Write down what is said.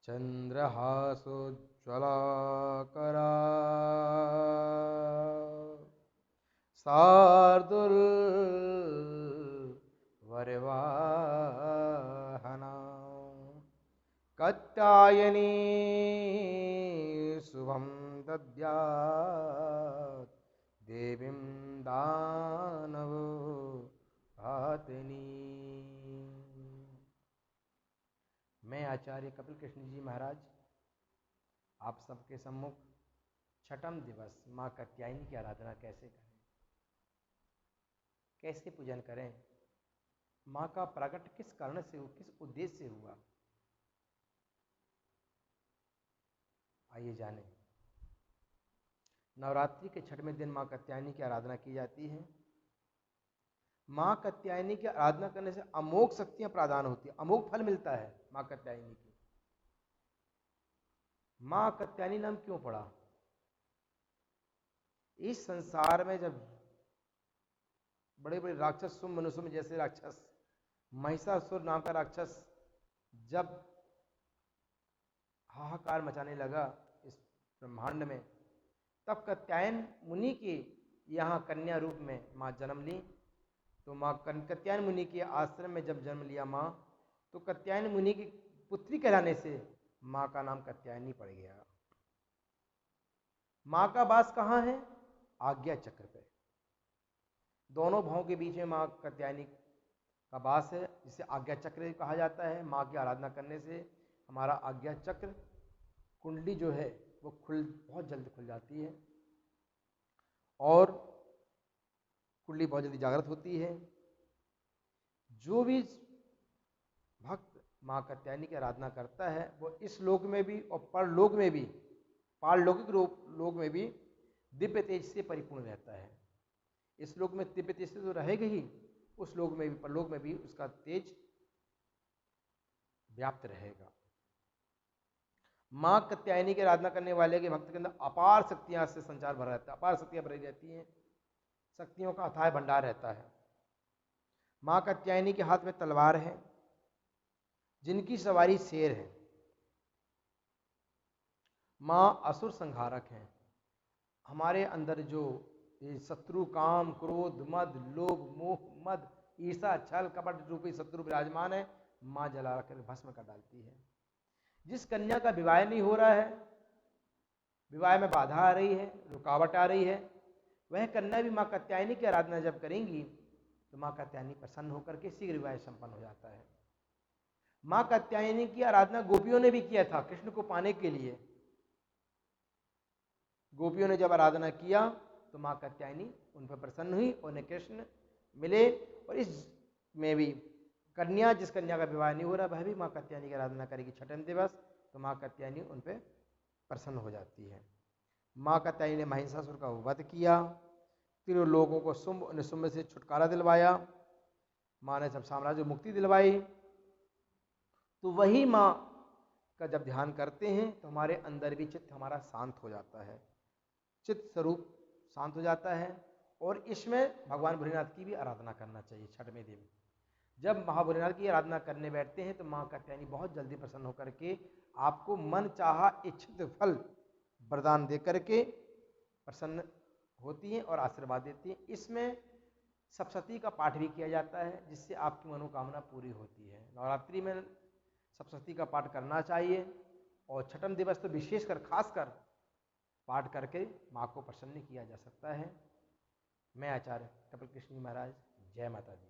चंद्रहासोज्ज्वलाकरा शार्दूलवरवाहना कात्यायनी शुभं दद्यात् देवीं दानवघातिनी। मैं आचार्य कपिल कृष्ण जी महाराज आप सबके सम्मुख छठम दिवस माँ कात्यायनी की आराधना कैसे करें, कैसे पूजन करें, माँ का प्रकट किस कारण से हुआ, किस उद्देश्य से हुआ, आइए जानें। नवरात्रि के छठवें दिन माँ कात्यायनी की आराधना की जाती है। माँ कात्यायनी की आराधना करने से अमोघ शक्तियां प्रदान होती है, अमोघ फल मिलता है माँ कात्यायनी की। माँ कात्यायनी नाम क्यों पड़ा? इस संसार में जब बड़े बड़े राक्षस सुम मनुष्य में जैसे राक्षस महिषासुर नाम का राक्षस जब हाहाकार मचाने लगा इस ब्रह्मांड में, तब कात्यायन मुनि के यहाँ कन्या रूप में माँ जन्म ली। तो माँ कात्यायन मुनि के आश्रम में जब जन्म लिया माँ, तो कात्यायन मुनि की पुत्री कहलाने से माँ का नाम कात्यायनी पड़ गया। माँ का वास कहाँ है? आज्ञा चक्र पे। दोनों भावों के बीच में माँ कात्यायनी का वास है, जिसे आज्ञा चक्र कहा जाता है। माँ की आराधना करने से हमारा आज्ञा चक्र कुंडली जो है वो बहुत जल्द खुल जाती है और कुंडली बहुत जल्दी जागृत होती है। जो भी भक्त माँ कात्यायनी की आराधना करता है वो इस लोक में भी और परलोक में भी, पारलौकिक लोक में भी दिव्य तेज से परिपूर्ण रहता है। इस लोक में दिव्य तेज से तो रहेगा ही, उस लोक में भी, परलोक में भी उसका तेज व्याप्त रहेगा। माँ कात्यायनी की आराधना करने वाले के भक्त के अंदर अपार शक्तियां से संचार भरा रहता है, अपार शक्तियां भरी रहती हैं, शक्तियों का अथाह भंडार रहता है। माँ कात्यायनी के हाथ में तलवार है, जिनकी सवारी शेर है। माँ असुर संहारक हैं। हमारे अंदर जो शत्रु काम क्रोध मद लोभ मोह मद ईर्षा छल कपट रूपी शत्रु विराजमान है, माँ जला कर भस्म कर डालती है। जिस कन्या का विवाह नहीं हो रहा है, विवाह में बाधा आ रही है, रुकावट आ रही है, वह कन्या भी माँ कात्यायनी की आराधना जब करेंगी तो माँ कात्यायनी प्रसन्न होकर के शीघ्र विवाह संपन्न हो जाता है। माँ कात्यायनी की आराधना गोपियों ने भी किया था कृष्ण को पाने के लिए। गोपियों ने जब आराधना किया तो माँ कात्यायनी उन पर प्रसन्न हुई और उन्हें कृष्ण मिले। और इस में भी कन्या, जिस कन्या का विवाह नहीं हो रहा, वह भी माँ कात्यायनी की आराधना करेगी छठम दिवस, तो माँ कात्यायनी उन पर प्रसन्न हो जाती है। माँ कात्यायनी ने महिषासुर का वध किया, तीनों लोगों को शुंभ और निशुंभ से छुटकारा दिलवाया। माँ ने जब साम्राज्य मुक्ति दिलवाई, तो वही माँ का जब ध्यान करते हैं तो हमारे अंदर भी चित्त हमारा शांत हो जाता है, चित्त स्वरूप शांत हो जाता है। और इसमें भगवान भोलेनाथ की भी आराधना करना चाहिए छठवें दिन। जब महाभोलेनाथ की आराधना करने बैठते हैं तो माँ कात्यायनी बहुत जल्दी प्रसन्न होकर के आपको मन चाहा इच्छित फल वरदान दे करके प्रसन्न होती हैं और आशीर्वाद देती हैं। इसमें सप्तशती का पाठ भी किया जाता है, जिससे आपकी मनोकामना पूरी होती है। नवरात्रि में सप्तशती का पाठ करना चाहिए और छठम दिवस तो विशेषकर खासकर पाठ करके माँ को प्रसन्न किया जा सकता है। मैं आचार्य कपिल कृष्ण महाराज, जय माता दी।